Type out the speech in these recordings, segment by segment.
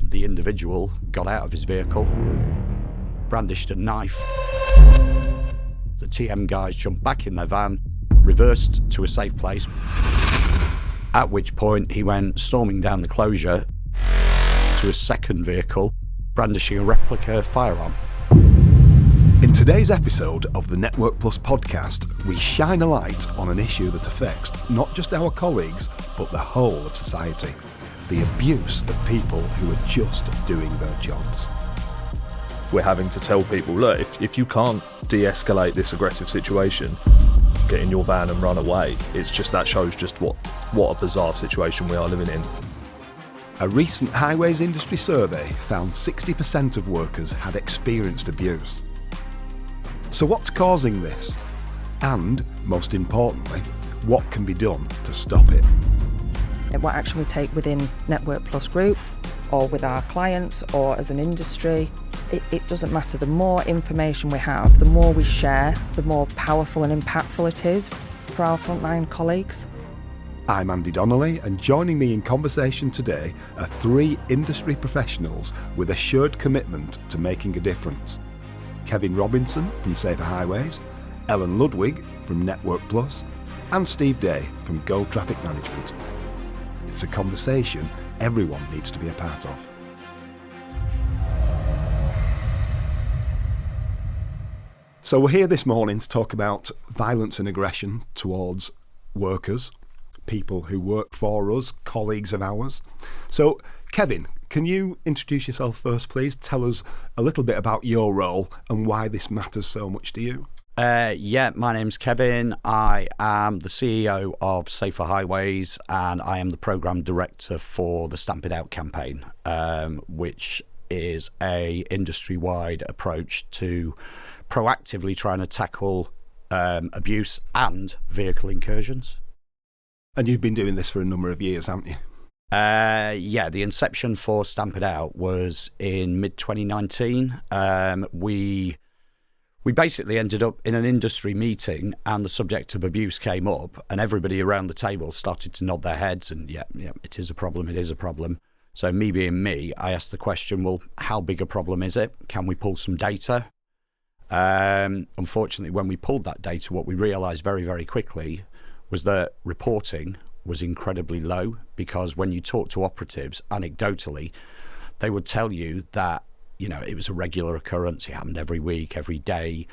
the individual got out of his vehicle, brandished a knife. The TM guys jumped back in their van, reversed to a safe place, at which point he went storming down the closure to a second vehicle, brandishing a replica firearm. In today's episode of the Network Plus podcast, we shine a light on an issue that affects not just our colleagues, but the whole of society. The abuse of people who are just doing their jobs. We're having to tell people, look, if you can't de-escalate this aggressive situation, get in your van and run away. It's just, that shows just what a bizarre situation we are living in. A recent highways industry survey found 60% of workers had experienced abuse. So what's causing this? And, most importantly, what can be done to stop it? What action we take within Network Plus Group, or with our clients, or as an industry, it doesn't matter. The more information we have, the more we share, the more powerful and impactful it is for our frontline colleagues. I'm Andy Donnelly, and joining me in conversation today are three industry professionals with a shared commitment to making a difference. Kevin Robinson from Safer Highways, Ellen Ludwig from Network Plus, and Steve Day from Go Traffic Management. It's a conversation everyone needs to be a part of. So we're here this morning to talk about violence and aggression towards workers, people who work for us, colleagues of ours. So, Kevin, can you introduce yourself first, please? Tell us a little bit about your role and why this matters so much to you. My name's Kevin. I am the CEO of Safer Highways, and I am the Programme Director for the Stamp It Out campaign, which is a industry-wide approach to proactively trying to tackle abuse and vehicle incursions. And you've been doing this for a number of years, haven't you? The inception for Stamp It Out was in mid-2019. We basically ended up in an industry meeting and the subject of abuse came up and everybody around the table started to nod their heads and it is a problem. So me being me, I asked the question, well, how big a problem is it? Can we pull some data? Unfortunately, when we pulled that data, what we realised very, very quickly was that reporting was incredibly low, because when you talk to operatives, anecdotally, they would tell you that it was a regular occurrence, it happened every week, every day.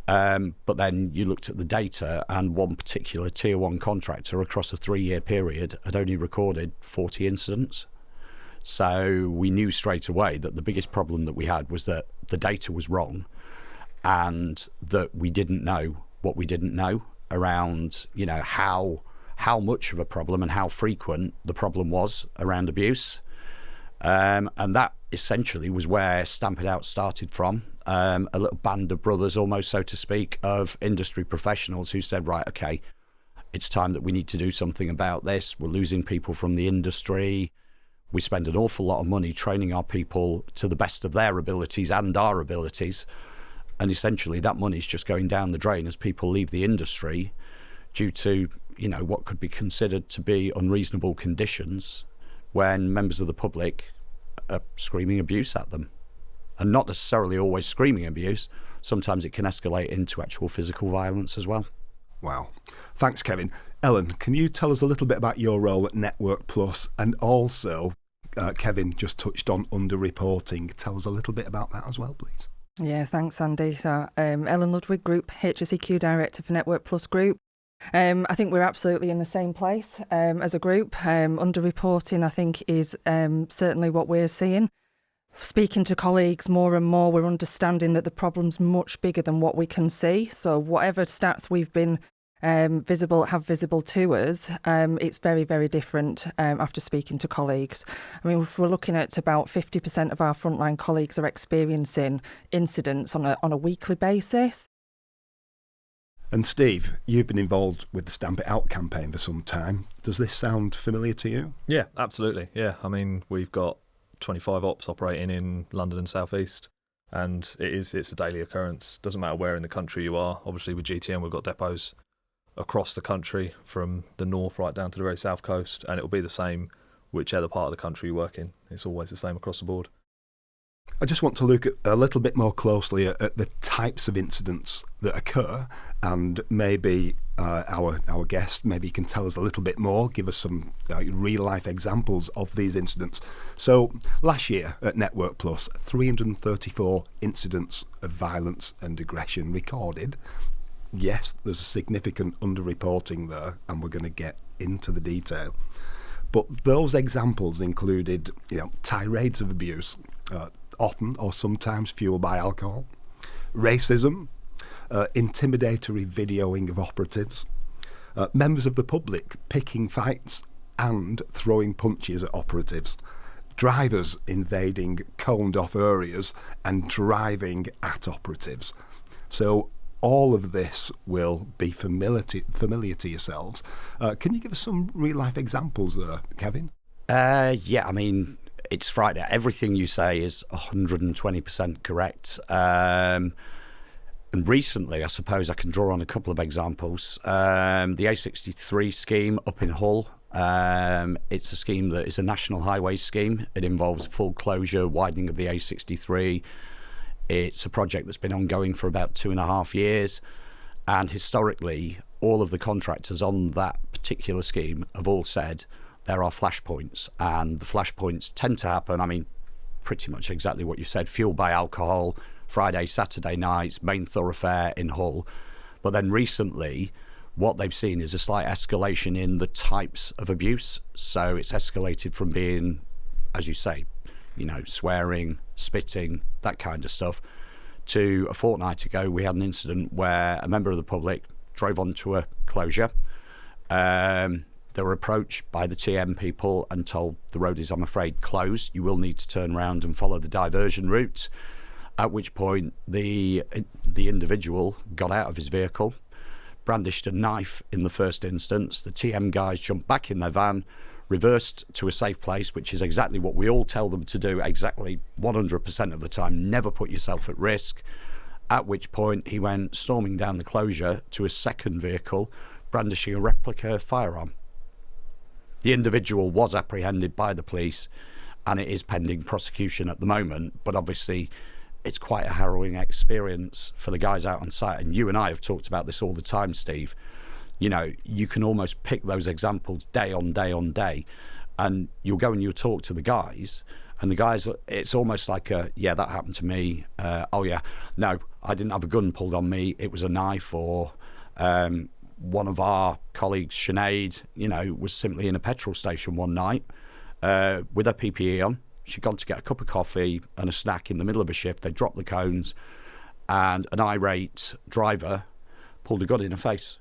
But then you looked at the data and one particular tier 1 contractor across a 3-year period had only recorded 40 incidents. So we knew straight away that the biggest problem that we had was that the data was wrong and that we didn't know what we didn't know around, how much of a problem and how frequent the problem was around abuse. And that essentially was where Stamp It Out started from. A little band of brothers, almost so to speak, of industry professionals who said, right, okay, it's time that we need to do something about this. We're losing people from the industry. We spend an awful lot of money training our people to the best of their abilities and our abilities. And essentially that money's just going down the drain as people leave the industry due to, what could be considered to be unreasonable conditions when members of the public are screaming abuse at them. And not necessarily always screaming abuse. Sometimes it can escalate into actual physical violence as well. Wow. Thanks, Kevin. Ellen, can you tell us a little bit about your role at Network Plus? And also, Kevin just touched on underreporting. Tell us a little bit about that as well, please. Yeah, thanks, Andy. So, Ellen Ludwig, Group HSEQ Director for Network Plus Group. I think we're absolutely in the same place as a group. Underreporting, I think, is certainly what we're seeing. Speaking to colleagues more and more, we're understanding that the problem's much bigger than what we can see. So whatever stats we've been visible to us, it's very, very different after speaking to colleagues. I mean, if we're looking at about 50% of our frontline colleagues are experiencing incidents on a weekly basis. And Steve, you've been involved with the Stamp It Out campaign for some time. Does this sound familiar to you? Yeah, absolutely. Yeah, I mean, we've got 25 ops operating in London and South East, and it's a daily occurrence. Doesn't matter where in the country you are. Obviously, with GTM, we've got depots across the country from the north right down to the very south coast, and it'll be the same whichever part of the country you work in. It's always the same across the board. I just want to look at a little bit more closely at the types of incidents that occur, and maybe our guest maybe can tell us a little bit more, give us some real life examples of these incidents. So last year at Network Plus, 334 incidents of violence and aggression recorded. Yes, there's a significant underreporting there, and we're going to get into the detail. But those examples included, tirades of abuse, often or sometimes fueled by alcohol, racism, intimidatory videoing of operatives, members of the public picking fights and throwing punches at operatives, drivers invading coned-off areas and driving at operatives. So all of this will be familiar to yourselves. Can you give us some real-life examples there, Kevin? Yeah, I mean, it's Friday. Everything you say is 120% correct. And recently, I suppose I can draw on a couple of examples. The A63 scheme up in Hull. It's a scheme that is a national highway scheme. It involves full closure, widening of the A63. It's a project that's been ongoing for about 2.5 years. And historically, all of the contractors on that particular scheme have all said there are flashpoints, and the flashpoints tend to happen, I mean, pretty much exactly what you said, fueled by alcohol, Friday, Saturday nights, main thoroughfare in Hull. But then recently, what they've seen is a slight escalation in the types of abuse. So it's escalated from being, as you say, swearing, spitting, that kind of stuff, to a fortnight ago, we had an incident where a member of the public drove onto a closure. They were approached by the TM people and told the road is, I'm afraid, closed. You will need to turn around and follow the diversion route. At which point the individual got out of his vehicle, brandished a knife in the first instance. The TM guys jumped back in their van, reversed to a safe place, which is exactly what we all tell them to do, exactly 100% of the time. Never put yourself at risk. At which point he went storming down the closure to a second vehicle, brandishing a replica firearm. The individual was apprehended by the police, and it is pending prosecution at the moment. But obviously, it's quite a harrowing experience for the guys out on site. And you and I have talked about this all the time, Steve. You can almost pick those examples day on day on day, and you'll go and you'll talk to the guys, and the guys, it's almost like yeah, that happened to me. Oh yeah, no, I didn't have a gun pulled on me. It was a knife. Or one of our colleagues, Sinead, was simply in a petrol station one night with her PPE on. She'd gone to get a cup of coffee and a snack in the middle of a shift. They dropped the cones, and an irate driver pulled a gun in her face.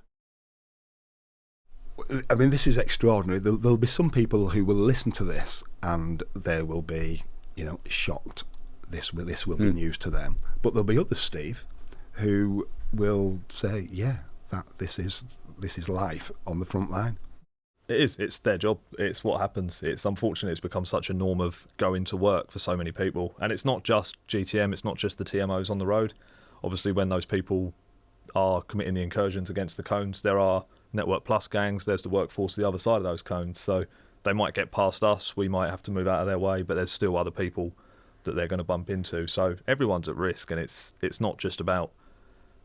I mean, this is extraordinary. There'll be some people who will listen to this and they will be, shocked. This will be news to them. But there'll be others, Steve, who will say, yeah, that this is life on the front line. It is. It's their job. It's what happens. It's unfortunate it's become such a norm of going to work for so many people. And it's not just GTM, it's not just the TMOs on the road. Obviously, when those people are committing the incursions against the cones, there are Network Plus gangs, there's the workforce the other side of those cones. So they might get past us, we might have to move out of their way, but there's still other people that they're going to bump into. So everyone's at risk, and it's not just about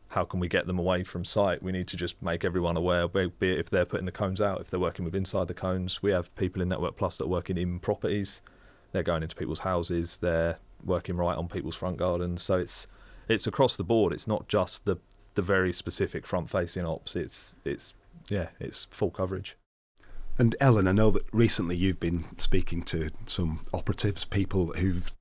how can we get them away from site. We need to just make everyone aware, be it if they're putting the cones out, if they're working with inside the cones. We have people in Network Plus that are working in properties. They're going into people's houses. They're working right on people's front gardens. So it's across the board. It's not just the very specific front-facing ops. It's full coverage. And Ellen, I know that recently you've been speaking to some operatives, people who've,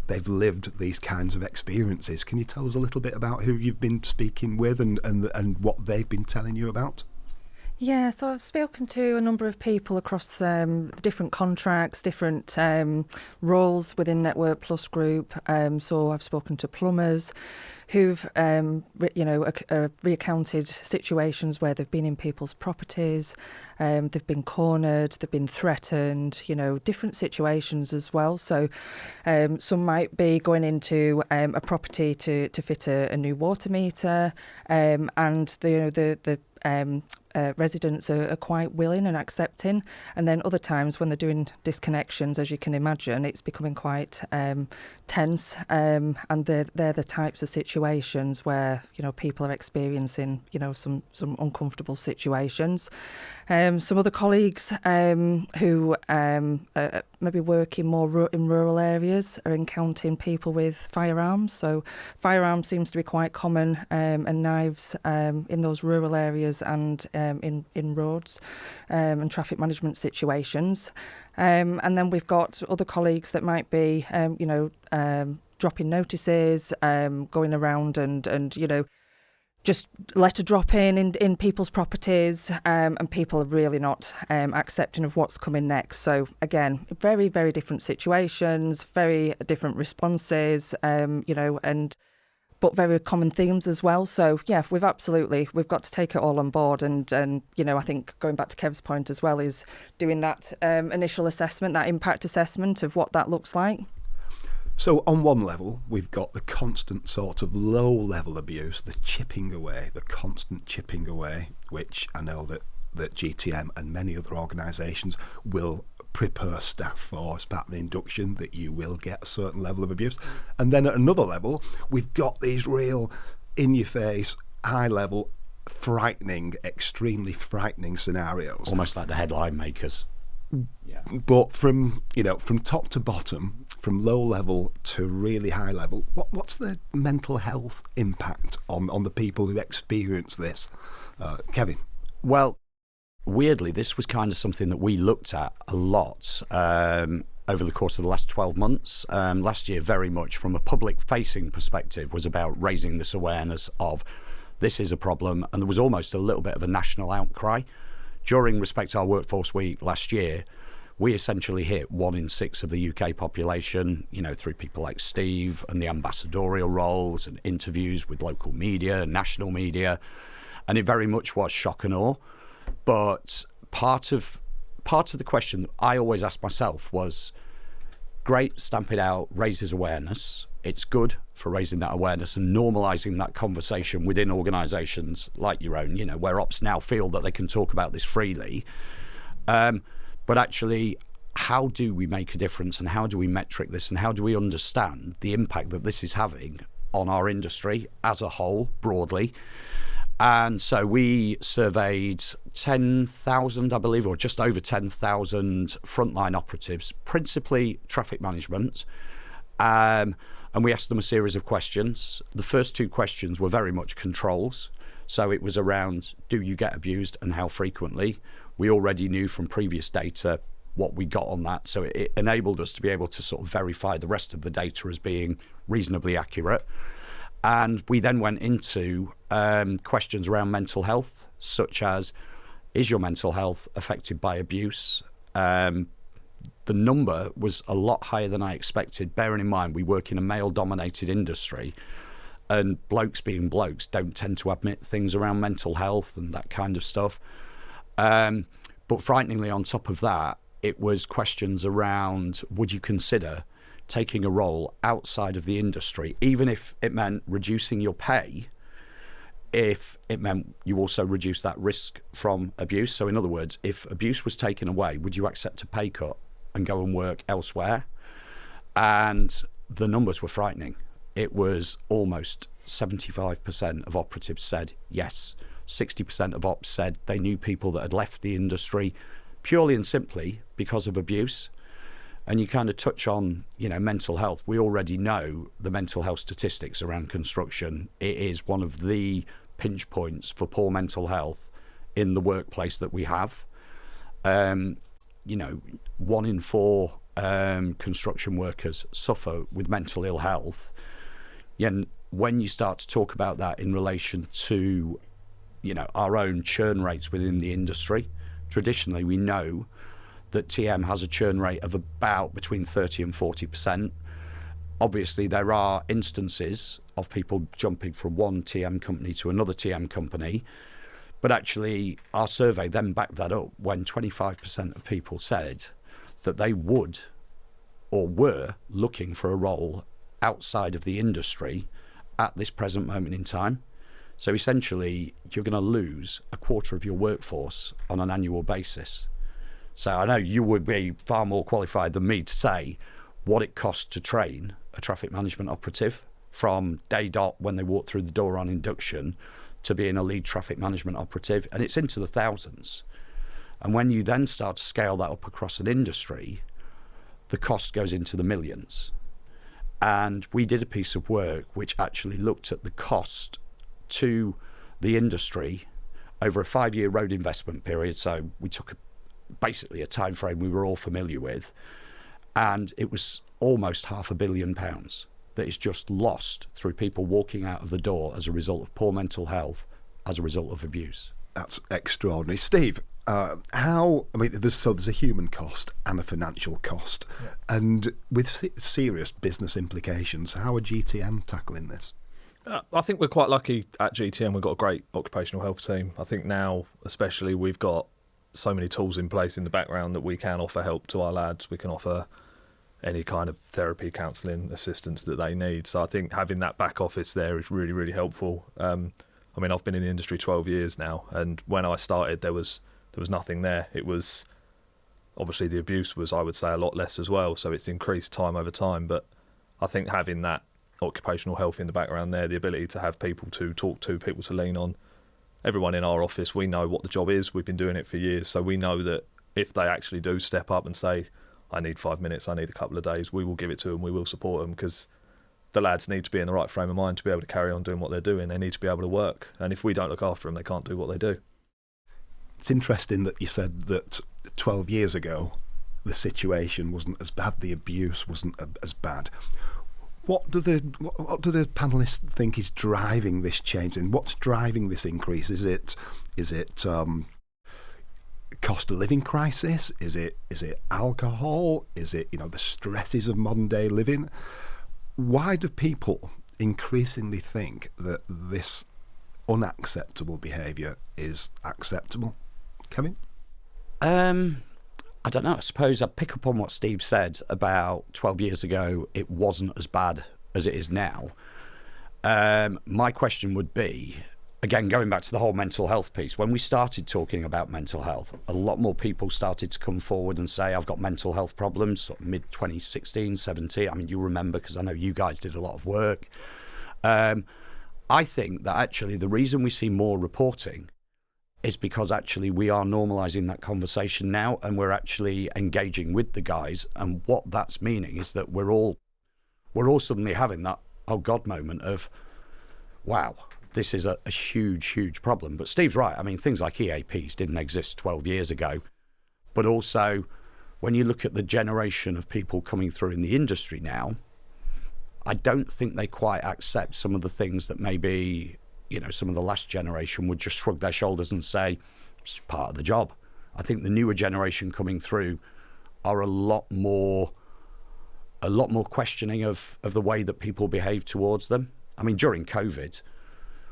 they've lived these kinds of experiences. Can you tell us a little bit about who you've been speaking with and what they've been telling you about? Yeah, so I've spoken to a number of people across the different contracts, different roles within Network Plus Group. So I've spoken to plumbers who've, recounted situations where they've been in people's properties, they've been cornered, they've been threatened, different situations as well. So some might be going into a property to fit a new water meter, and the residents are quite willing and accepting, and then other times when they're doing disconnections, as you can imagine, it's becoming quite tense, and they're the types of situations where people are experiencing some uncomfortable situations. Some other colleagues who maybe working more in rural areas are encountering people with firearms. So firearms seems to be quite common, and knives in those rural areas and in roads and traffic management situations. And then we've got other colleagues that might be, dropping notices, going around and just letter dropping in people's properties, and people are really not accepting of what's coming next. So again, very, very different situations, very different responses, but very common themes as well. So yeah, we've got to take it all on board, and I think going back to Kev's point as well is doing that initial assessment, that impact assessment of what that looks like. So on one level, we've got the constant sort of low-level abuse, the constant chipping away, which I know that GTM and many other organisations will prepare staff for as part of the induction, that you will get a certain level of abuse. And then at another level, we've got these real in-your-face, high-level, frightening, extremely frightening scenarios. Almost like the headline makers. Yeah. But from top to bottom, from low level to really high level, what's the mental health impact on the people who experience this? Kevin? Well, weirdly, this was kind of something that we looked at a lot over the course of the last 12 months. Last year, very much from a public-facing perspective, was about raising this awareness of this is a problem, and there was almost a little bit of a national outcry. During Respect Our Workforce Week last year, we essentially hit 1 in 6 of the UK population, through people like Steve and the ambassadorial roles and interviews with local media, national media, and it very much was shock and awe. But part of the question that I always asked myself was, great, stamp it out, raises awareness. It's good for raising that awareness and normalising that conversation within organisations like your own, where ops now feel that they can talk about this freely. But actually, how do we make a difference, and how do we metric this, and how do we understand the impact that this is having on our industry as a whole, broadly? And so we surveyed 10,000, I believe, or just over 10,000 frontline operatives, principally traffic management. And we asked them a series of questions. The first 2 questions were very much controls. So it was around, do you get abused and how frequently? We already knew from previous data what we got on that. So it enabled us to be able to sort of verify the rest of the data as being reasonably accurate. And we then went into questions around mental health, such as, is your mental health affected by abuse? The number was a lot higher than I expected, bearing in mind we work in a male-dominated industry, and blokes being blokes don't tend to admit things around mental health and that kind of stuff. But frighteningly, on top of that, it was questions around, would you consider taking a role outside of the industry, even if it meant reducing your pay, if it meant you also reduce that risk from abuse? So in other words, if abuse was taken away, would you accept a pay cut and go and work elsewhere? And the numbers were frightening. It was almost 75% of operatives said yes. 60% of ops said they knew people that had left the industry purely and simply because of abuse. And you kind of touch on, mental health. We already know the mental health statistics around construction. It is one of the pinch points for poor mental health in the workplace that we have. 1 in 4 construction workers suffer with mental ill health. And when you start to talk about that in relation to, our own churn rates within the industry, traditionally we know that TM has a churn rate of about between 30 and 40%. Obviously, there are instances of people jumping from one TM company to another TM company, but actually our survey then backed that up when 25% of people said that they would or were looking for a role outside of the industry at this present moment in time. So essentially, you're going to lose a quarter of your workforce on an annual basis. So I know you would be far more qualified than me to say what it costs to train a traffic management operative from day dot when they walk through the door on induction to being a lead traffic management operative, and it's into the thousands. And when you then start to scale that up across an industry, the cost goes into the millions. And we did a piece of work which actually looked at the cost to the industry over a 5-year road investment period. So we took basically a time frame we were all familiar with, and it was almost £500 million that is just lost through people walking out of the door as a result of poor mental health, as a result of abuse. That's extraordinary. Steve, there's a human cost and a financial cost, and with serious business implications. How are GTM tackling this? I think we're quite lucky at GTM. We've got a great occupational health team. I think now, especially, we've got so many tools in place in the background that we can offer help to our lads. We can offer any kind of therapy, counselling, assistance that they need. So I think having that back office there is really, really helpful. I've been in the industry 12 years now, and when I started, there was nothing there. It was obviously the abuse was, I would say, a lot less as well. So it's increased time over time. But I think having that occupational health in the background there, the ability to have people to talk to, people to lean on. Everyone in our office, we know what the job is. We've been doing it for years. So we know that if they actually do step up and say, I need 5 minutes, I need a couple of days, we will give it to them, we will support them, because the lads need to be in the right frame of mind to be able to carry on doing what they're doing. They need to be able to work. And if we don't look after them, they can't do what they do. It's interesting that you said that 12 years ago, the situation wasn't as bad, the abuse wasn't as bad. What do the panellists think is driving this change, and what's driving this increase? Is it cost of living crisis? Is it alcohol? Is it the stresses of modern day living? Why do people increasingly think that this unacceptable behaviour is acceptable? Kevin? I don't know. I suppose I'd pick up on what Steve said about 12 years ago. It wasn't as bad as it is now. My question would be, again, going back to the whole mental health piece, when we started talking about mental health, a lot more people started to come forward and say, I've got mental health problems, sort of mid-2016, 17. I mean, you remember, because I know you guys did a lot of work. I think that actually the reason we see more reporting is because actually we are normalising that conversation now, and we're actually engaging with the guys. And what that's meaning is that we're all suddenly having that oh God moment of, wow, this is a huge, huge problem. But Steve's right. I mean, things like EAPs didn't exist 12 years ago. But also, when you look at the generation of people coming through in the industry now, I don't think they quite accept some of the things that maybe, some of the last generation would just shrug their shoulders and say, it's part of the job. I think the newer generation coming through are a lot more questioning of the way that people behave towards them. I mean, during COVID,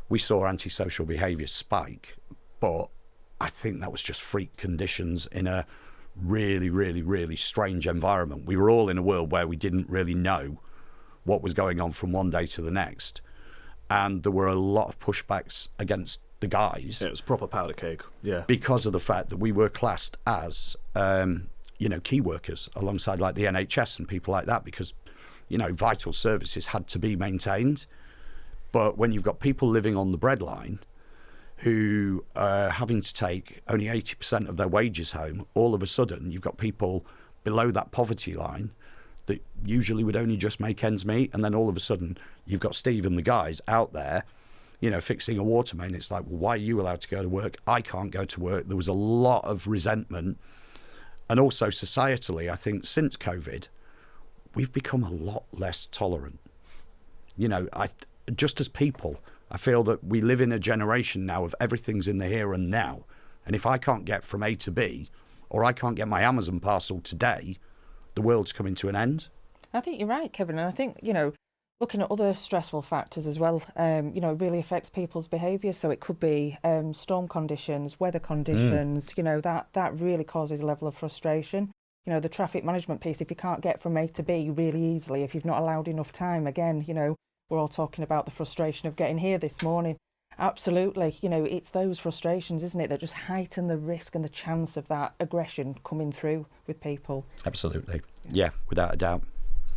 we saw antisocial behaviour spike, but I think that was just freak conditions in a really, really, really strange environment. We were all in a world where we didn't really know what was going on from one day to the next. And there were a lot of pushbacks against the guys. Yeah, it was proper powder keg, yeah. Because of the fact that we were classed as, key workers alongside like the NHS and people like that, because, vital services had to be maintained. But when you've got people living on the breadline who are having to take only 80% of their wages home, all of a sudden you've got people below that poverty line that usually would only just make ends meet, and then all of a sudden you've got Steve and the guys out there, fixing a water main. It's like, well, why are you allowed to go to work? I can't go to work. There was a lot of resentment. And also societally, I think since COVID, we've become a lot less tolerant. Just as people, I feel that we live in a generation now of everything's in the here and now. And if I can't get from A to B, or I can't get my Amazon parcel today, the world's coming to an end. I think you're right, Kevin. And I think, looking at other stressful factors as well, it really affects people's behaviour. So it could be storm conditions, weather conditions, that really causes a level of frustration. The traffic management piece, if you can't get from A to B really easily, if you've not allowed enough time, again, we're all talking about the frustration of getting here this morning. Absolutely. It's those frustrations, isn't it, that just heighten the risk and the chance of that aggression coming through with people. Absolutely. Yeah, without a doubt.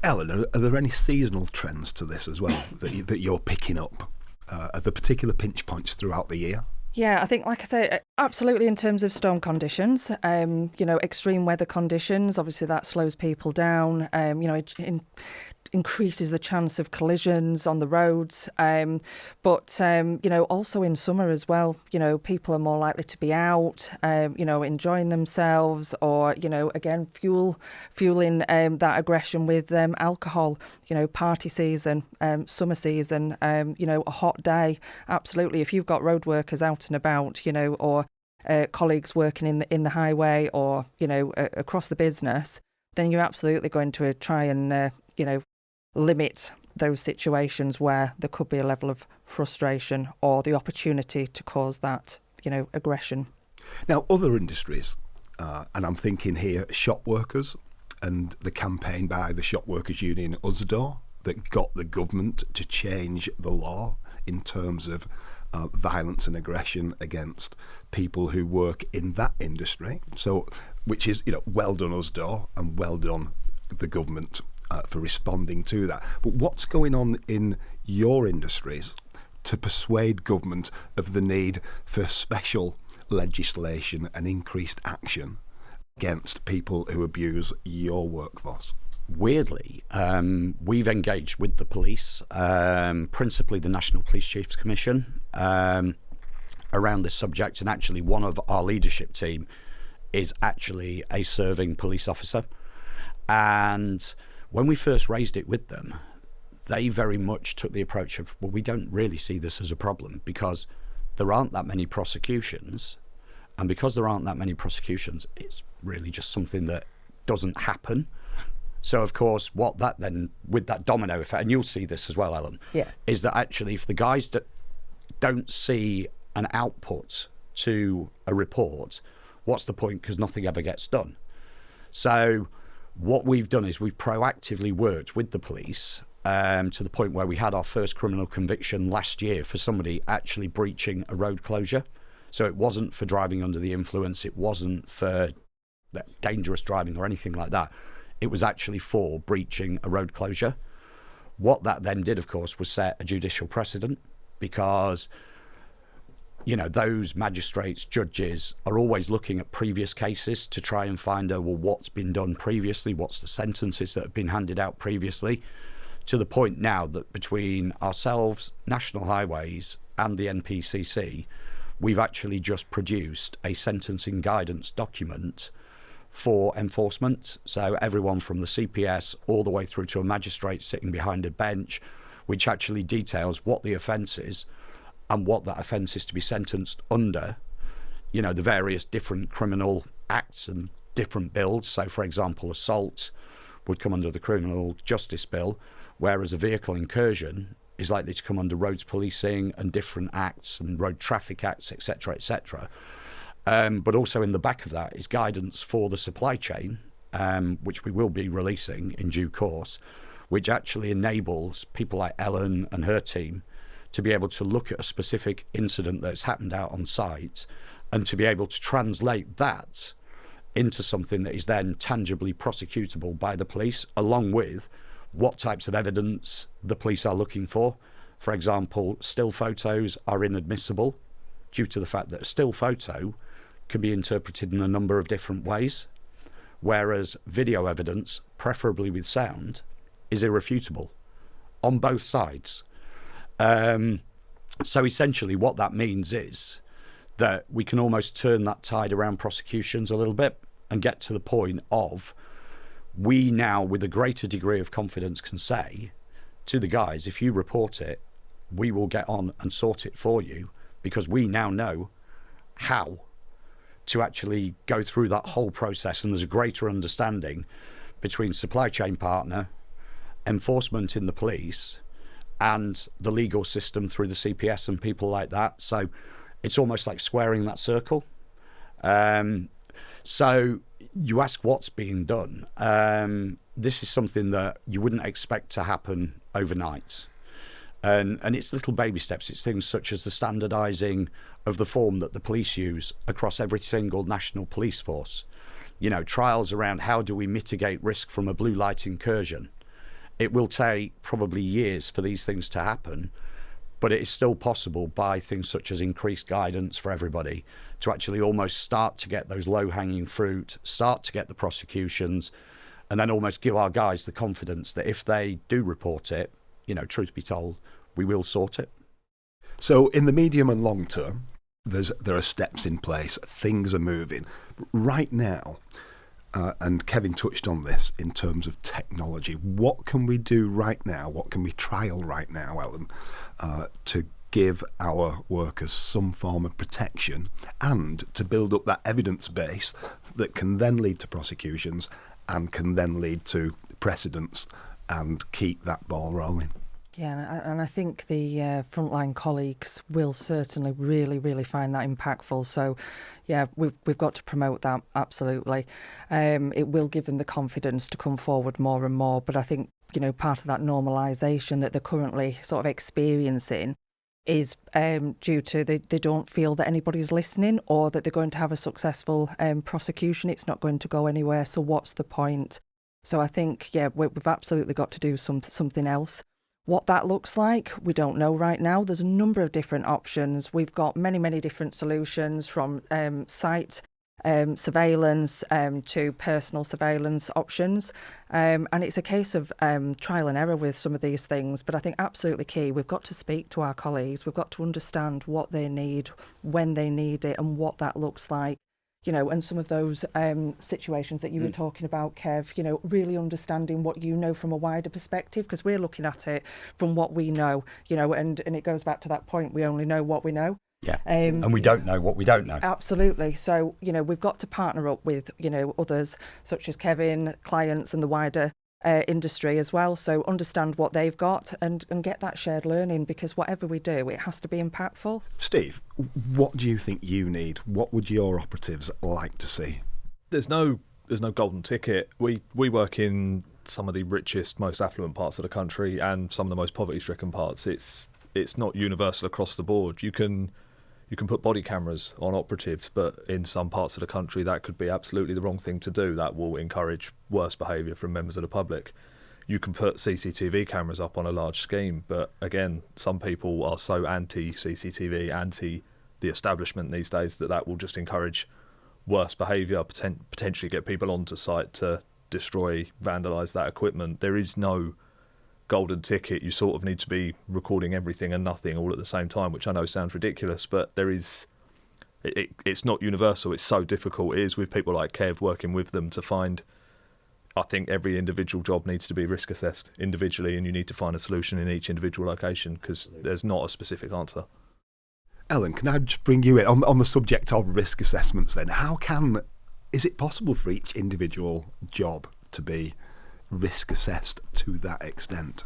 Ellen, are there any seasonal trends to this as well that you're picking up? Are there particular pinch points throughout the year? Yeah, I think, like I say, absolutely in terms of storm conditions, extreme weather conditions, obviously that slows people down, increases the chance of collisions on the roads. But also in summer as well, people are more likely to be out, enjoying themselves or, again, fueling that aggression with alcohol, party season, summer season, a hot day. Absolutely. If you've got road workers out and about, or colleagues working in the highway or, across the business, then you're absolutely going to try and, limit those situations where there could be a level of frustration or the opportunity to cause that, aggression. Now, other industries, and I'm thinking here shop workers and the campaign by the Shop Workers Union Usdaw that got the government to change the law in terms of violence and aggression against people who work in that industry. So, which is, well done Usdaw and well done the government for responding to that. But what's going on in your industries to persuade government of the need for special legislation and increased action against people who abuse your workforce? Weirdly, we've engaged with the police, principally the National Police Chiefs Commission, around this subject, and actually one of our leadership team is actually a serving police officer. And when we first raised it with them, they very much took the approach of, well, we don't really see this as a problem because there aren't that many prosecutions. And because there aren't that many prosecutions, it's really just something that doesn't happen. So, of course, what that then, with that domino effect, and you'll see this as well, Ellen, is that actually if the guys don't see an output to a report, what's the point? Because nothing ever gets done. So what we've done is we've proactively worked with the police to the point where we had our first criminal conviction last year for somebody actually breaching a road closure. So it wasn't for driving under the influence, it wasn't for dangerous driving or anything like that. It was actually for breaching a road closure. What that then did, of course, was set a judicial precedent because, those magistrates, judges are always looking at previous cases to try and find out, well, what's been done previously, what's the sentences that have been handed out previously, to the point now that between ourselves, National Highways and the NPCC, we've actually just produced a sentencing guidance document for enforcement. So everyone from the CPS all the way through to a magistrate sitting behind a bench, which actually details what the offence is and what that offence is to be sentenced under, the various different criminal acts and different bills. So, for example, assault would come under the Criminal Justice Bill, whereas a vehicle incursion is likely to come under roads policing and different acts and road traffic acts, etc., etc. But also in the back of that is guidance for the supply chain, which we will be releasing in due course, which actually enables people like Ellen and her team to be able to look at a specific incident that's happened out on site and to be able to translate that into something that is then tangibly prosecutable by the police, along with what types of evidence the police are looking for. For example, still photos are inadmissible due to the fact that a still photo can be interpreted in a number of different ways, whereas video evidence, preferably with sound, is irrefutable on both sides. So essentially what that means is that we can almost turn that tide around prosecutions a little bit and get to the point of we now, with a greater degree of confidence, can say to the guys, if you report it, we will get on and sort it for you, because we now know how to actually go through that whole process, and there's a greater understanding between supply chain partner, enforcement in the police, and the legal system through the CPS and people like that. So it's almost like squaring that circle. So you ask what's being done. This is something that you wouldn't expect to happen overnight. And it's little baby steps. It's things such as the standardising of the form that the police use across every single national police force. You know, trials around how do we mitigate risk from a blue light incursion. It will take probably years for these things to happen, but it is still possible by things such as increased guidance for everybody to actually almost start to get those low-hanging fruit, start to get the prosecutions, and then almost give our guys the confidence that if they do report it, you know, truth be told, we will sort it. So in the medium and long term, there are steps in place, things are moving. Right now, and Kevin touched on this in terms of technology, what can we do right now, what can we trial right now, Ellen, to give our workers some form of protection and to build up that evidence base that can then lead to prosecutions and can then lead to precedents and keep that ball rolling? Yeah, and I think the frontline colleagues will certainly really find that impactful. So, yeah, we've got to promote that, absolutely. It will give them the confidence to come forward more and more. But I think, you know, part of that normalisation that they're currently sort of experiencing is due to they don't feel that anybody's listening or that they're going to have a successful prosecution. It's not going to go anywhere. So what's the point? So I think, yeah, we've absolutely got to do something else. What that looks like, we don't know right now. There's a number of different options. We've got many different solutions, from site surveillance to personal surveillance options. And it's a case of trial and error with some of these things. But I think absolutely key, we've got to speak to our colleagues. We've got to understand what they need, when they need it, and what that looks like. You know, and some of those situations that you were talking about, Kev, you know, really understanding what you know from a wider perspective, because we're looking at it from what we know, you know, and it goes back to that point, we only know what we know. Yeah, and we don't know what we don't know. Absolutely. So, you know, we've got to partner up with, you know, others such as Kevin, clients and the wider industry as well. So understand what they've got and get that shared learning, because whatever we do, it has to be impactful. Steve, what do you think you need? What would your operatives like to see? There's no golden ticket. We work in some of the richest, most affluent parts of the country and some of the most poverty-stricken parts. It's not universal across the board. You can put body cameras on operatives, but in some parts of the country that could be absolutely the wrong thing to do. That will encourage worse behaviour from members of the public. You can put CCTV cameras up on a large scheme, but again, some people are so anti-CCTV, anti the establishment these days that will just encourage worse behaviour, potentially get people onto site to destroy, vandalise that equipment. There is no golden ticket. You sort of need to be recording everything and nothing all at the same time, which I know sounds ridiculous, but it's not universal. It's so difficult. It is with people like Kev, working with them to find, I think every individual job needs to be risk assessed individually, and you need to find a solution in each individual location, because there's not a specific answer. Ellen, can I just bring you in on the subject of risk assessments then? Is it possible for each individual job to be risk assessed to that extent?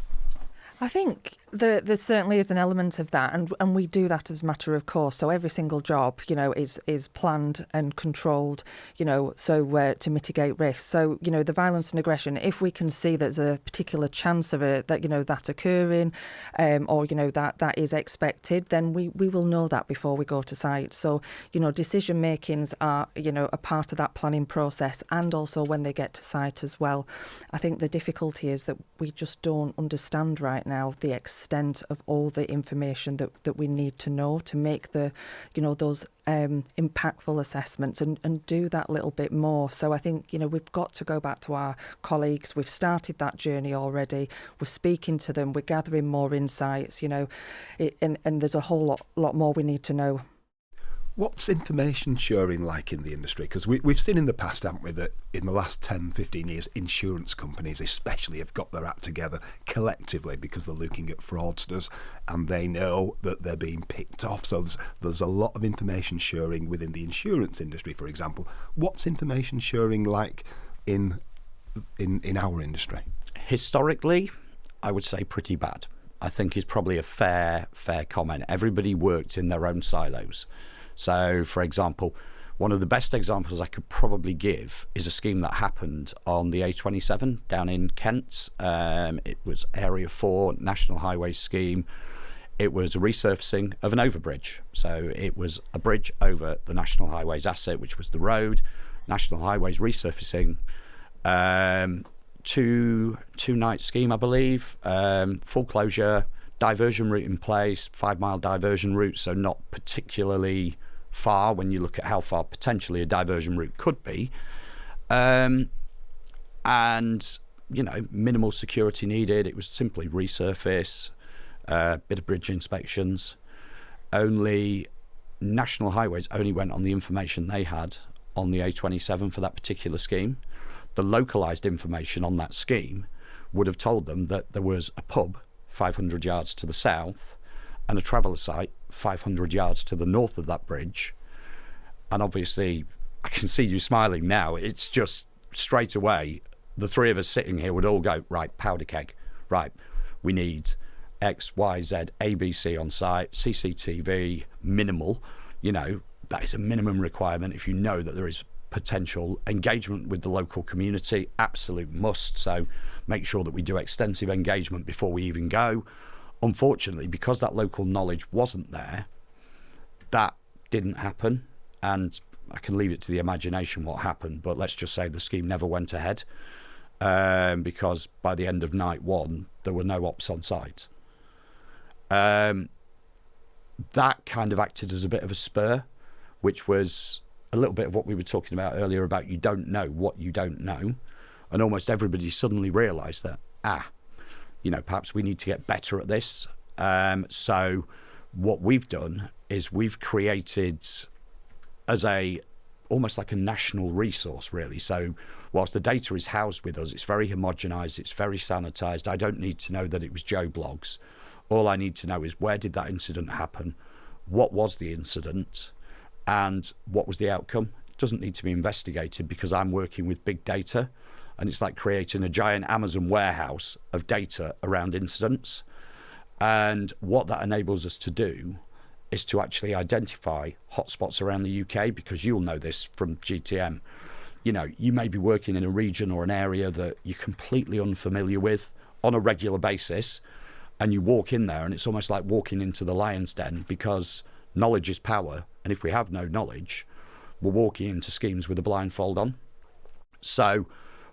I think there certainly is an element of that, and we do that as a matter of course. So every single job, you know, is planned and controlled, you know, so to mitigate risk. So, you know, the violence and aggression, if we can see there's a particular chance of it, that, you know, that occurring, or, you know, that is expected, then we will know that before we go to site. So, you know, decision makings are, you know, a part of that planning process, and also when they get to site as well. I think the difficulty is that we just don't understand right now the extent of all the information that we need to know to make the, you know, those impactful assessments and do that little bit more. So I think, you know, we've got to go back to our colleagues. We've started that journey already. We're speaking to them. We're gathering more insights, you know, and there's a whole lot more we need to know. What's information sharing like in the industry? Because we've seen in the past, haven't we, that in the last 10, 15 years, insurance companies especially have got their act together collectively because they're looking at fraudsters and they know that they're being picked off. So there's a lot of information sharing within the insurance industry, for example. What's information sharing like in our industry? Historically, I would say pretty bad. I think is probably a fair comment. Everybody worked in their own silos. So, for example, One of the best examples I could probably give is a scheme that happened on the A27 down in Kent. It was Area 4 National Highway scheme. It was a resurfacing of an overbridge. So it was a bridge over the National Highways asset, which was the road. National Highways resurfacing. Two-night scheme, I believe. Full closure, diversion route in place, 5-mile diversion route, so not particularly far when you look at how far potentially a diversion route could be. And, minimal security needed. It was simply resurface, bit of bridge inspections. National Highways only went on the information they had on the A27 for that particular scheme. The localised information on that scheme would have told them that there was a pub 500 yards to the south and a traveller site 500 yards to the north of that bridge. And obviously, I can see you smiling now. It's just straight away, the three of us sitting here would all go, right, powder keg, right, we need X, Y, Z, ABC on site, CCTV, minimal. That is a minimum requirement if you know that there is potential engagement with the local community, absolute must. So make sure that we do extensive engagement before we even go. Unfortunately, because that local knowledge wasn't there, that didn't happen. And I can leave it to the imagination what happened, but let's just say the scheme never went ahead because by the end of night one, there were no ops on site. That kind of acted as a bit of a spur, which was a little bit of what we were talking about earlier about you don't know what you don't know. And almost everybody suddenly realised that, perhaps we need to get better at this. So what we've done is we've created as almost like a national resource, really. So whilst the data is housed with us, it's very homogenised, it's very sanitised. I don't need to know that it was Joe Blogs. All I need to know is where did that incident happen? What was the incident? And what was the outcome? It doesn't need to be investigated because I'm working with big data, and it's like creating a giant Amazon warehouse of data around incidents. And what that enables us to do is to actually identify hotspots around the UK, because you'll know this from GTM. You may be working in a region or an area that you're completely unfamiliar with on a regular basis, and you walk in there and it's almost like walking into the lion's den, because knowledge is power. And if we have no knowledge, we're walking into schemes with a blindfold on. So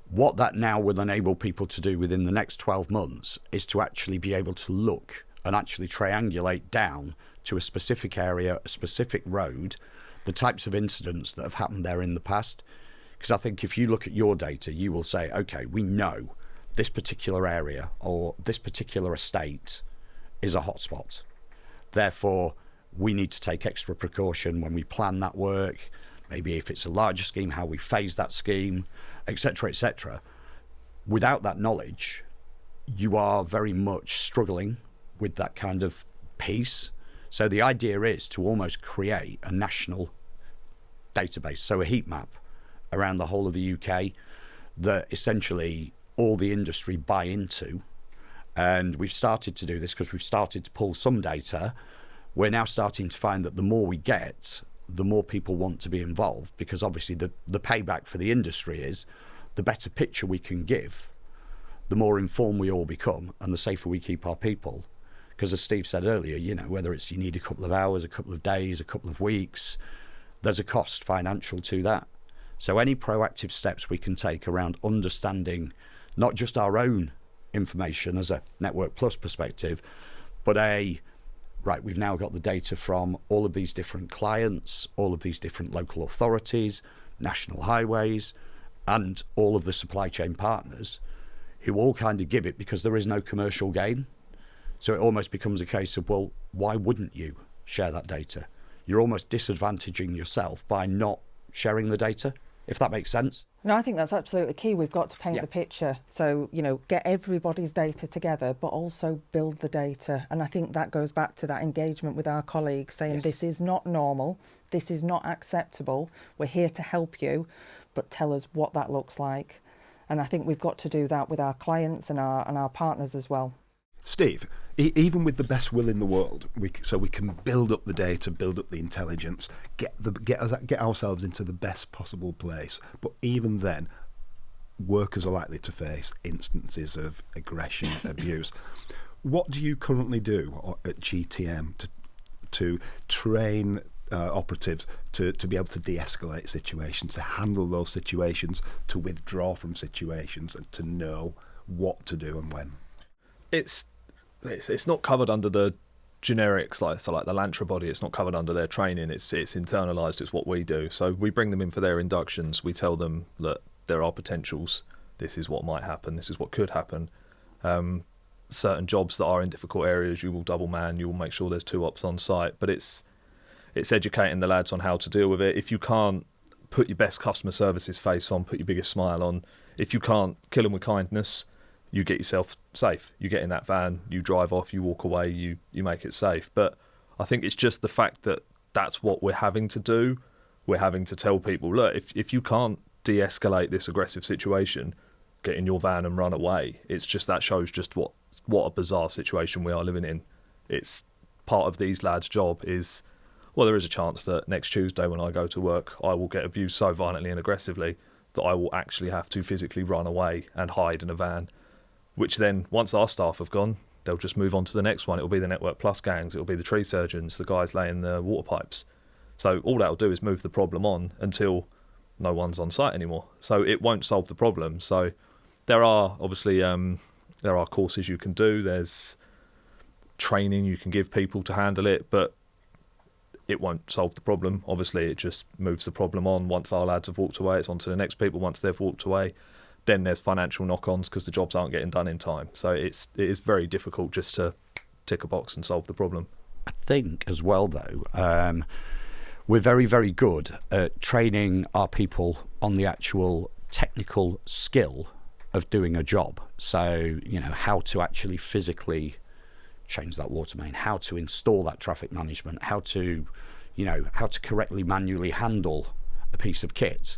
what that now will enable people to do within the next 12 months is to actually be able to look and actually triangulate down to a specific area, a specific road, the types of incidents that have happened there in the past. Because I think if you look at your data, you will say, okay, we know this particular area or this particular estate is a hotspot. Therefore, we need to take extra precaution when we plan that work. Maybe if it's a larger scheme, how we phase that scheme, etc., etc. Without that knowledge, you are very much struggling with that kind of piece. So the idea is to almost create a national database, so a heat map around the whole of the UK that essentially all the industry buy into. And we've started to do this because we've started to pull some data. We're now starting to find that the more we get, the more people want to be involved, because obviously the payback for the industry is the better picture we can give, the more informed we all become, and the safer we keep our people. Because as Steve said earlier, whether it's you need a couple of hours, a couple of days, a couple of weeks, there's a cost financial to that. So any proactive steps we can take around understanding not just our own information as a Network Plus perspective, but we've now got the data from all of these different clients, all of these different local authorities, national highways, and all of the supply chain partners who all kind of give it because there is no commercial gain. So it almost becomes a case of, well, why wouldn't you share that data? You're almost disadvantaging yourself by not sharing the data, if that makes sense. No, I think that's absolutely key. We've got to paint the picture. So, get everybody's data together, but also build the data. And I think that goes back to that engagement with our colleagues saying, This is not normal. This is not acceptable. We're here to help you, but tell us what that looks like. And I think we've got to do that with our clients and our partners as well. Steve, even with the best will in the world, we can build up the data, build up the intelligence, get ourselves into the best possible place. But even then, workers are likely to face instances of aggression, abuse. What do you currently do at GTM to train operatives to be able to de-escalate situations, to handle those situations, to withdraw from situations, and to know what to do and when? It's not covered under the generics, like the Lantra body. It's not covered under their training. It's internalised. It's what we do. So we bring them in for their inductions. We tell them that there are potentials. This is what might happen. This is what could happen. Certain jobs that are in difficult areas, you will double man. You will make sure there's 2 ops on site. But it's educating the lads on how to deal with it. If you can't put your best customer services face on, put your biggest smile on, if you can't kill them with kindness, you get yourself safe. You get in that van, you drive off, you walk away, you make it safe. But I think it's just the fact that that's what we're having to do. We're having to tell people, look, if you can't de-escalate this aggressive situation, get in your van and run away. It's just, that shows just what a bizarre situation we are living in. It's part of these lads' job is, well, there is a chance that next Tuesday when I go to work, I will get abused so violently and aggressively that I will actually have to physically run away and hide in a van, which then, once our staff have gone, they'll just move on to the next one. It'll be the Network Plus gangs, it'll be the tree surgeons, the guys laying the water pipes. So all that'll do is move the problem on until no one's on site anymore. So it won't solve the problem. So there are obviously there are courses you can do, there's training you can give people to handle it, but it won't solve the problem. Obviously it just moves the problem on. Once our lads have walked away, it's on to the next people. Once they've walked away, then there's financial knock-ons because the jobs aren't getting done in time. So it is very difficult just to tick a box and solve the problem. I think as well, though, we're very, very good at training our people on the actual technical skill of doing a job. So, how to actually physically change that water main, how to install that traffic management, how to correctly manually handle a piece of kit.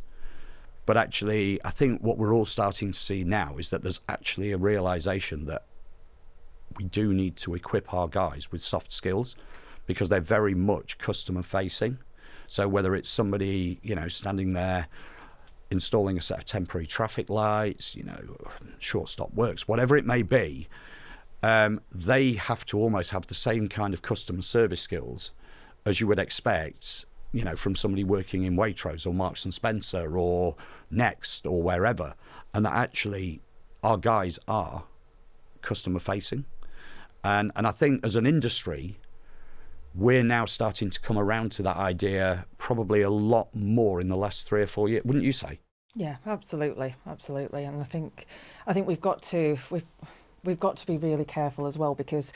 But actually, I think what we're all starting to see now is that there's actually a realization that we do need to equip our guys with soft skills because they're very much customer facing. So whether it's somebody, standing there installing a set of temporary traffic lights, short stop works, whatever it may be, they have to almost have the same kind of customer service skills as you would expect, from somebody working in Waitrose or Marks and Spencer or Next or wherever. And that actually our guys are customer facing. And I think as an industry, we're now starting to come around to that idea probably a lot more in the last 3 or 4 years, wouldn't you say? Yeah, absolutely. And I think we've got to be really careful as well, because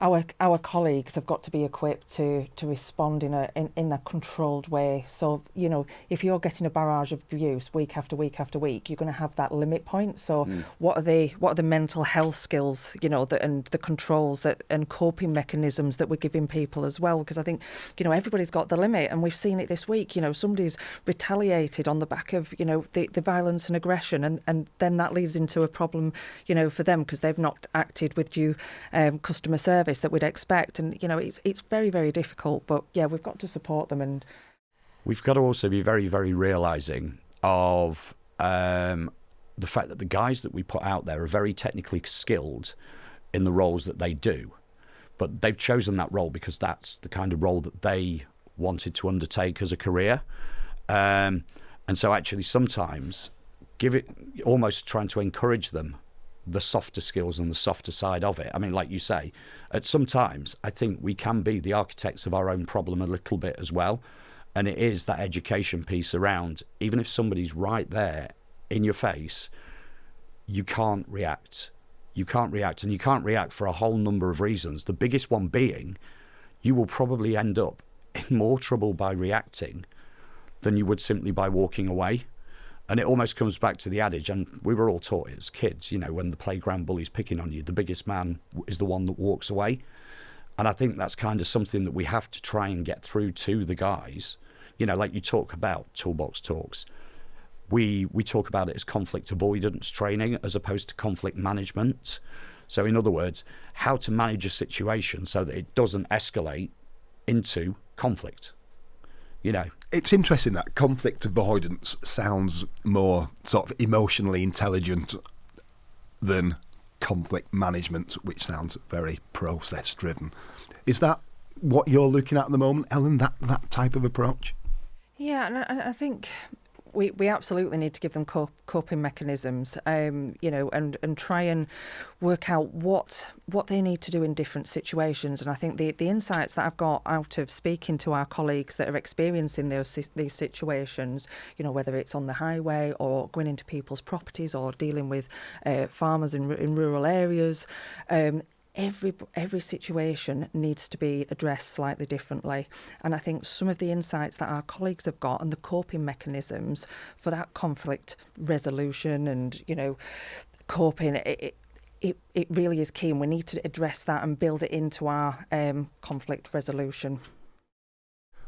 our colleagues have got to be equipped to respond in a controlled way. So, if you're getting a barrage of abuse week after week after week, you're going to have that limit point. So what are the mental health skills, and the controls and coping mechanisms that we're giving people as well? Because I think, everybody's got the limit, and we've seen it this week. Somebody's retaliated on the back of, the violence and aggression, and then that leads into a problem, for them because they've not acted with due customer service that we'd expect, and it's very, very difficult. But yeah, we've got to support them, and we've got to also be very, very realizing of the fact that the guys that we put out there are very technically skilled in the roles that they do, but they've chosen that role because that's the kind of role that they wanted to undertake as a career, and so actually sometimes almost trying to encourage them the softer skills and the softer side of it. I mean, like you say, at some times I think we can be the architects of our own problem a little bit as well, and it is that education piece around, even if somebody's right there in your face, you can't react, and you can't react for a whole number of reasons. The biggest one being you will probably end up in more trouble by reacting than you would simply by walking away. And it almost comes back to the adage, and we were all taught it as kids, when the playground bully's picking on you, the biggest man is the one that walks away. And I think that's kind of something that we have to try and get through to the guys. Like you talk about toolbox talks. We talk about it as conflict avoidance training as opposed to conflict management. So in other words, how to manage a situation so that it doesn't escalate into conflict. It's interesting that conflict avoidance sounds more sort of emotionally intelligent than conflict management, which sounds very process driven. Is that what you're looking at the moment, Ellen, that type of approach? Yeah, and I think we absolutely need to give them coping mechanisms, and try and work out what they need to do in different situations. And I think the insights that I've got out of speaking to our colleagues that are experiencing these situations, whether it's on the highway or going into people's properties or dealing with farmers in rural areas, every situation needs to be addressed slightly differently. And I think some of the insights that our colleagues have got and the coping mechanisms for that conflict resolution and, coping, it really is key, and we need to address that and build it into our conflict resolution.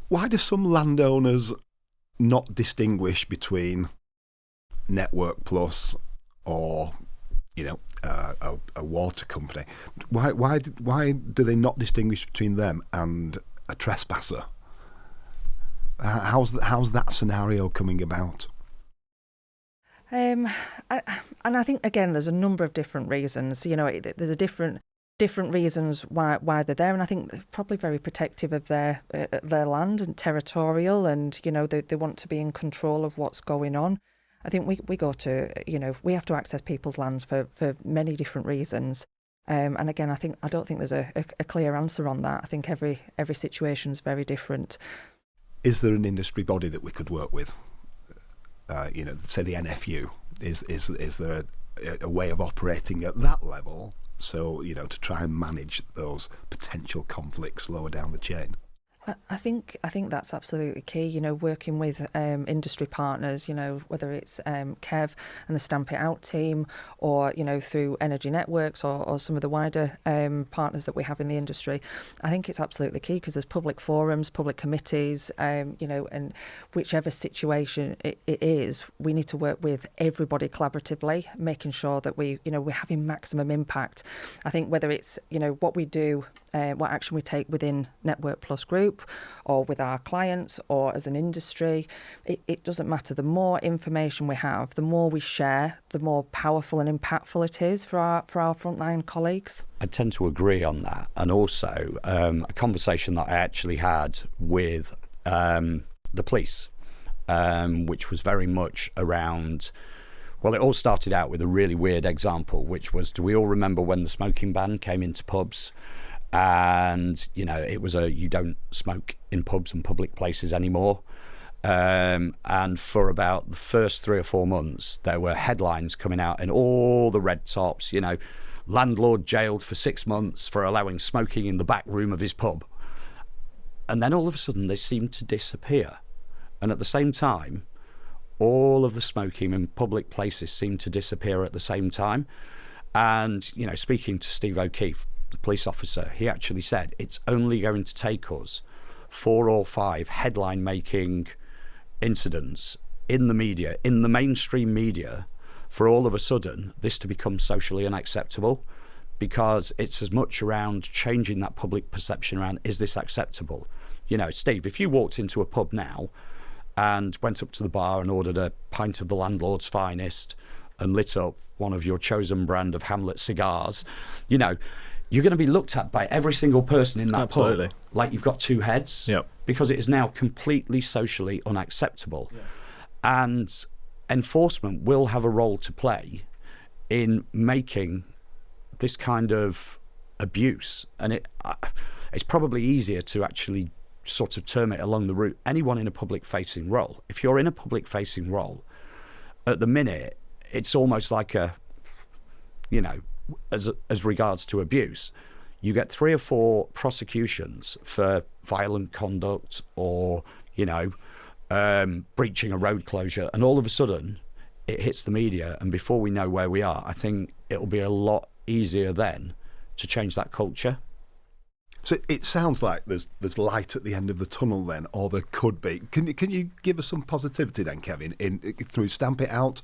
Why do some landowners not distinguish between Network Plus or a water company? Why do they not distinguish between them and a trespasser? How's that scenario coming about? And I think, again, there's a number of different reasons. There's a different reasons why they're there, and I think they're probably very protective of their land and territorial, and they want to be in control of what's going on. I think we go to, we have to access people's lands for many different reasons. And again, I don't think there's a clear answer on that. I think every situation is very different. Is there an industry body that we could work with? Say the NFU. Is there a way of operating at that level? So, to try and manage those potential conflicts lower down the chain? I think that's absolutely key. Working with industry partners, whether it's Kev and the Stamp It Out team, or through Energy Networks or some of the wider partners that we have in the industry. I think it's absolutely key because there's public forums, public committees, and whichever situation it is, we need to work with everybody collaboratively, making sure that we're having maximum impact. I think whether it's what we do, what action we take within Network Plus Group or with our clients or as an industry, it doesn't matter. The more information we have, the more we share, the more powerful and impactful it is for our frontline colleagues. I tend to agree on that. And also a conversation that I actually had with the police, which was very much around, well, it all started out with a really weird example, which was, do we all remember when the smoking ban came into pubs? And it was you don't smoke in pubs and public places anymore, and for about the first 3 or 4 months there were headlines coming out in all the red tops, landlord jailed for 6 months for allowing smoking in the back room of his pub. And then all of a sudden they seemed to disappear, and at the same time all of the smoking in public places seemed to disappear at the same time. And speaking to Steve O'Keefe, the police officer, he actually said it's only going to take us 4 or 5 headline making incidents in the media, in the mainstream media, for all of a sudden this to become socially unacceptable, because it's as much around changing that public perception around, is this acceptable? Steve, if you walked into a pub now and went up to the bar and ordered a pint of the landlord's finest and lit up one of your chosen brand of Hamlet cigars, you're going to be looked at by every single person in that pub like you've got 2 heads. Yep. Because it is now completely socially unacceptable. Yeah. And enforcement will have a role to play in making this kind of abuse. And it's probably easier to actually sort of term it along the route, anyone in a public-facing role. If you're in a public-facing role, at the minute, it's almost like as regards to abuse, you get 3 or 4 prosecutions for violent conduct or, breaching a road closure, and all of a sudden it hits the media, and before we know where we are, I think it'll be a lot easier then to change that culture. So it sounds like there's light at the end of the tunnel then, or there could be. Can you give us some positivity then, Kevin, through Stamp It Out?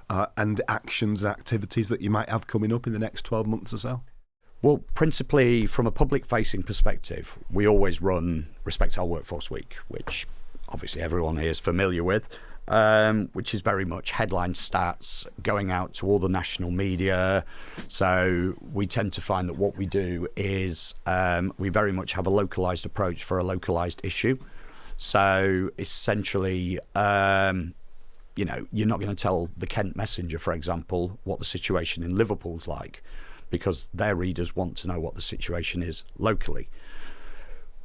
and actions and activities that you might have coming up in the next 12 months or so? Well, principally from a public-facing perspective, we always run Respect Our Workforce Week, which obviously everyone here is familiar with, which is very much headline stats going out to all the national media. So we tend to find that what we do is we very much have a localised approach for a localised issue. So essentially, you're not going to tell the Kent Messenger, for example, what the situation in Liverpool's like, because their readers want to know what the situation is locally.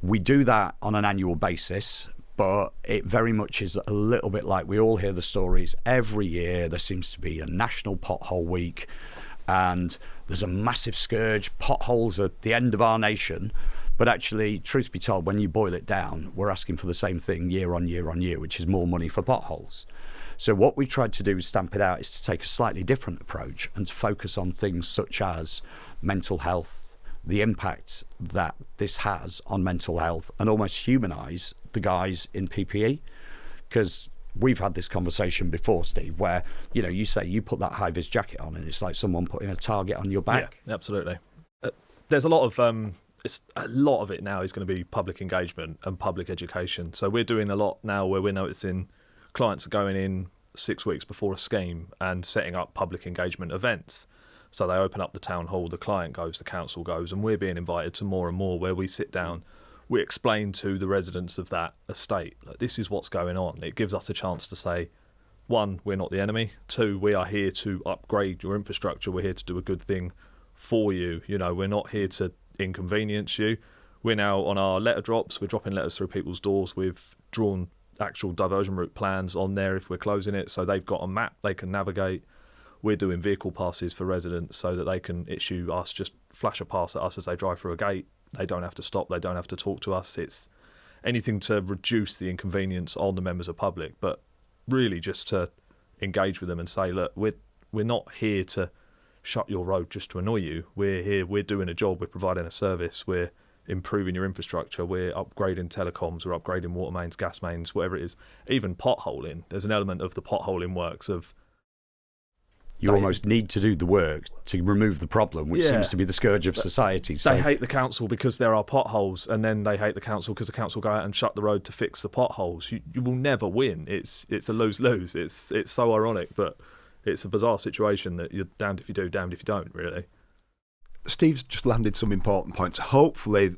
We do that on an annual basis, but it very much is a little bit like we all hear the stories every year. There seems to be a national pothole week, and there's a massive scourge. Potholes are the end of our nation. But actually, truth be told, when you boil it down, we're asking for the same thing year on year on year, which is more money for potholes. So what we've tried to do with Stamp It Out is to take a slightly different approach and to focus on things such as mental health, the impact that this has on mental health, and almost humanise the guys in PPE. Because we've had this conversation before, Steve, where, you say you put that high-vis jacket on and it's like someone putting a target on your back. Yeah, absolutely. There's a lot of... a lot of it now is going to be public engagement and public education. So we're doing a lot now where we're noticing clients are going in 6 weeks before a scheme and setting up public engagement events. So they open up the town hall, the client goes, the council goes, and we're being invited to more and more where we sit down, we explain to the residents of that estate, like, this is what's going on. It gives us a chance to say, one, we're not the enemy. Two, we are here to upgrade your infrastructure. We're here to do a good thing for you. We're not here to inconvenience you. We're now on our letter drops, we're dropping letters through people's doors. We've drawn actual diversion route plans on there if we're closing it, so they've got a map they can navigate. We're doing vehicle passes for residents so that they can issue us, just flash a pass at us as they drive through a gate. They don't have to stop, they don't have to talk to us. It's anything to reduce the inconvenience on the members of public, but really just to engage with them and say, look, we're not here to shut your road just to annoy you. We're here, we're doing a job, we're providing a service, we're improving your infrastructure, we're upgrading telecoms, we're upgrading water mains, gas mains, whatever it is. Even potholing, there's an element of the potholing works of... You almost need to do the work to remove the problem, which seems to be the scourge of society. So they hate the council because there are potholes, and then they hate the council because the council go out and shut the road to fix the potholes. You will never win. It's a lose-lose. It's so ironic, but it's a bizarre situation that you're damned if you do, damned if you don't, really. Steve's just landed some important points. Hopefully,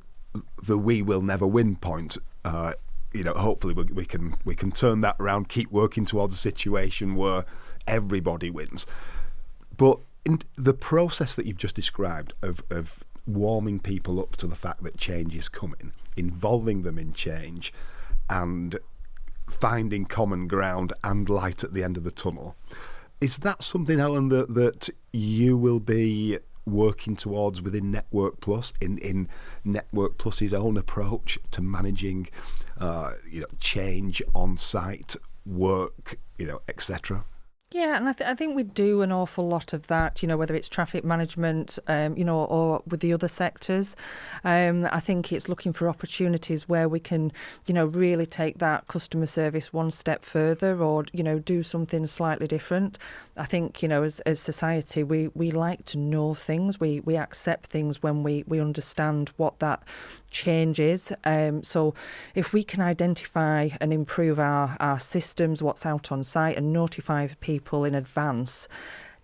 the "we will never win" point. Hopefully we can turn that around. Keep working towards a situation where everybody wins. But in the process that you've just described of warming people up to the fact that change is coming, involving them in change, and finding common ground and light at the end of the tunnel, is that something, Ellen, that you will be working towards within Network Plus, in Network Plus's own approach to managing change on site, work, etc.? Yeah, and I think we do an awful lot of that, whether it's traffic management, or with the other sectors. I think it's looking for opportunities where we can, really take that customer service one step further, or, do something slightly different. I think, as society, we like to know things. We accept things when we understand what that change is. So if we can identify and improve our systems, what's out on site, and notify people in advance,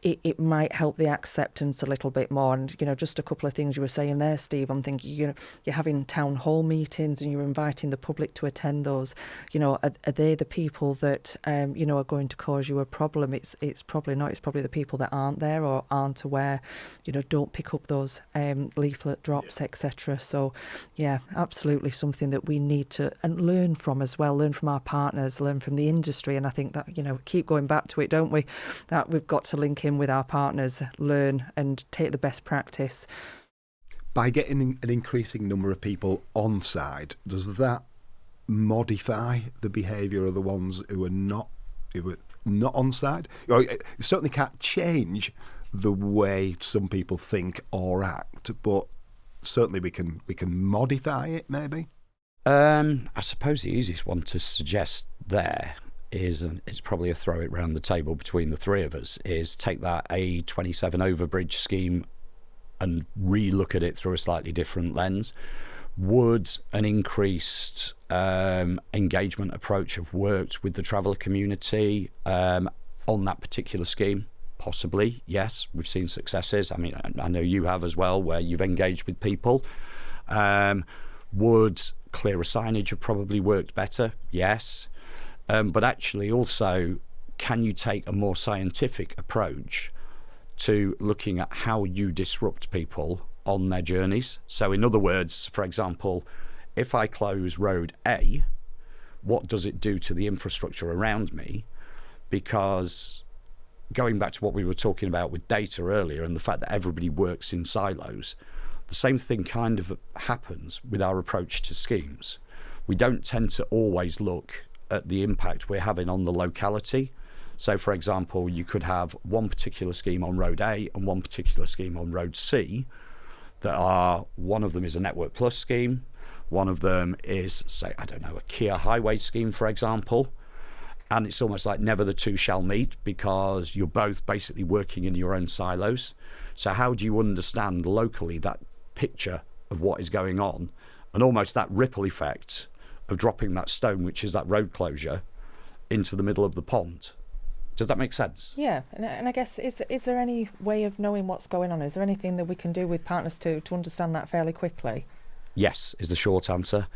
it might help the acceptance a little bit more. And, just a couple of things you were saying there, Steve, I'm thinking, you're having town hall meetings and you're inviting the public to attend those. Are they the people that, are going to cause you a problem? It's probably not. It's probably the people that aren't there or aren't aware, don't pick up those leaflet drops, etc. So, yeah, absolutely something that we need to and learn from as well, learn from our partners, learn from the industry. And I think that, keep going back to it, don't we? That we've got to link in with our partners, learn and take the best practice. By getting an increasing number of people on side, does that modify the behaviour of the ones who are not on side? It certainly can't change the way some people think or act, but certainly we can modify it, maybe. I suppose the easiest one to suggest there is, and it's probably a throw it round the table between the three of us, is take that A27 overbridge scheme and re-look at it through a slightly different lens. Would an increased engagement approach have worked with the traveller community on that particular scheme? Possibly, yes. We've seen successes. I mean, I know you have as well, where you've engaged with people. Would clearer signage have probably worked better? Yes. But actually also, can you take a more scientific approach to looking at how you disrupt people on their journeys? So in other words, for example, if I close road A, what does it do to the infrastructure around me? Because going back to what we were talking about with data earlier and the fact that everybody works in silos, the same thing kind of happens with our approach to schemes. We don't tend to always look at the impact we're having on the locality. So for example, you could have one particular scheme on road A and one particular scheme on road C that are, one of them is a Network Plus scheme, one of them is, say, I don't know, a Kia highway scheme, for example. And it's almost like never the two shall meet because you're both basically working in your own silos. So how do you understand locally that picture of what is going on and almost that ripple effect of dropping that stone, which is that road closure, into the middle of the pond? Does that make sense? Yeah, and I guess, is there any way of knowing what's going on? Is there anything that we can do with partners to understand that fairly quickly? Yes, is the short answer.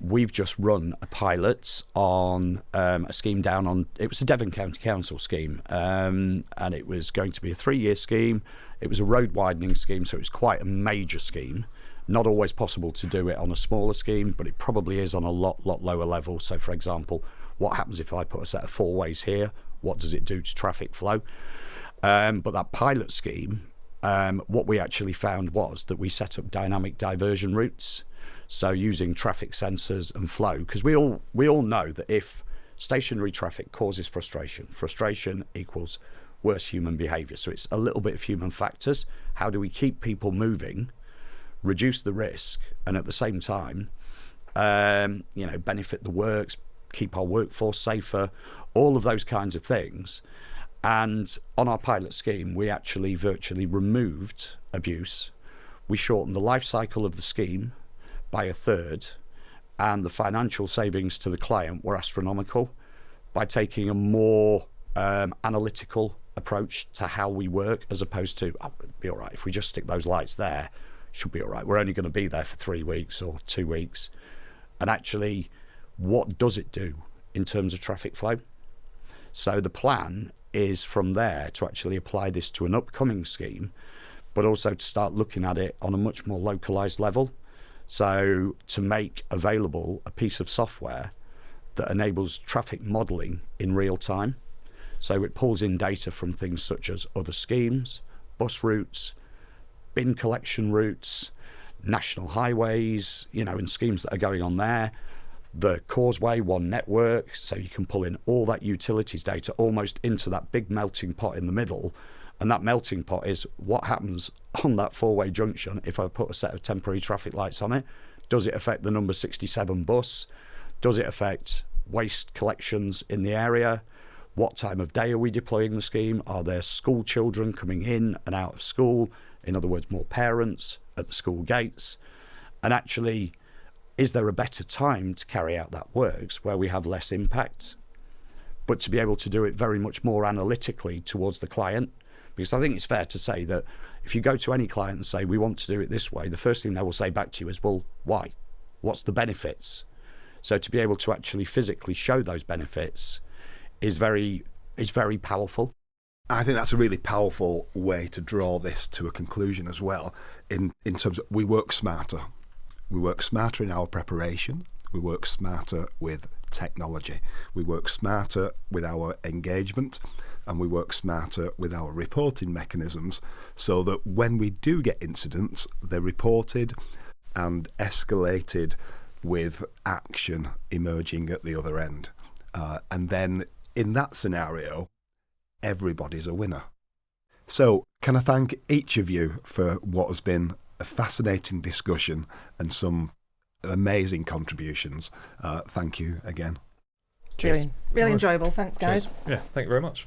We've just run a pilot on a scheme down on, it was a Devon County Council scheme, and it was going to be a 3-year scheme. It was a road widening scheme, so it was quite a major scheme. Not always possible to do it on a smaller scheme, but it probably is on a lot lower level. So for example, what happens if I put a set of 4 ways here? What does it do to traffic flow? But that pilot scheme, what we actually found was that we set up dynamic diversion routes. So using traffic sensors and flow, because we all know that if stationary traffic causes frustration, frustration equals worse human behaviour. So it's a little bit of human factors. How do we keep people moving, reduce the risk, and at the same time, benefit the works, keep our workforce safer, all of those kinds of things. And on our pilot scheme, we actually virtually removed abuse. We shortened the life cycle of the scheme by 1/3, and the financial savings to the client were astronomical by taking a more analytical approach to how we work, as opposed to, oh, it'll be all right if we just stick those lights there, should be all right. We're only going to be there for 3 weeks or 2 weeks. And actually, what does it do in terms of traffic flow? So the plan is from there to actually apply this to an upcoming scheme, but also to start looking at it on a much more localized level. So to make available a piece of software that enables traffic modeling in real time. So it pulls in data from things such as other schemes, bus routes, bin collection routes, national highways, and schemes that are going on there. The Causeway One network, so you can pull in all that utilities data almost into that big melting pot in the middle. And that melting pot is what happens on that 4-way junction if I put a set of temporary traffic lights on it. Does it affect the number 67 bus? Does it affect waste collections in the area? What time of day are we deploying the scheme? Are there school children coming in and out of school? In other words, more parents at the school gates. And actually, is there a better time to carry out that works where we have less impact? But to be able to do it very much more analytically towards the client. Because I think it's fair to say that if you go to any client and say, we want to do it this way, the first thing they will say back to you is, well, why? What's the benefits? So to be able to actually physically show those benefits is very powerful. I think that's a really powerful way to draw this to a conclusion as well, in terms of we work smarter. We work smarter in our preparation. We work smarter with technology. We work smarter with our engagement, and we work smarter with our reporting mechanisms, so that when we do get incidents, they're reported and escalated with action emerging at the other end. And then in that scenario, everybody's a winner. So can I thank each of you for what has been a fascinating discussion and some amazing contributions. Thank you again. Brilliant. Really enjoyable. Thanks, guys. Cheers. Yeah, thank you very much.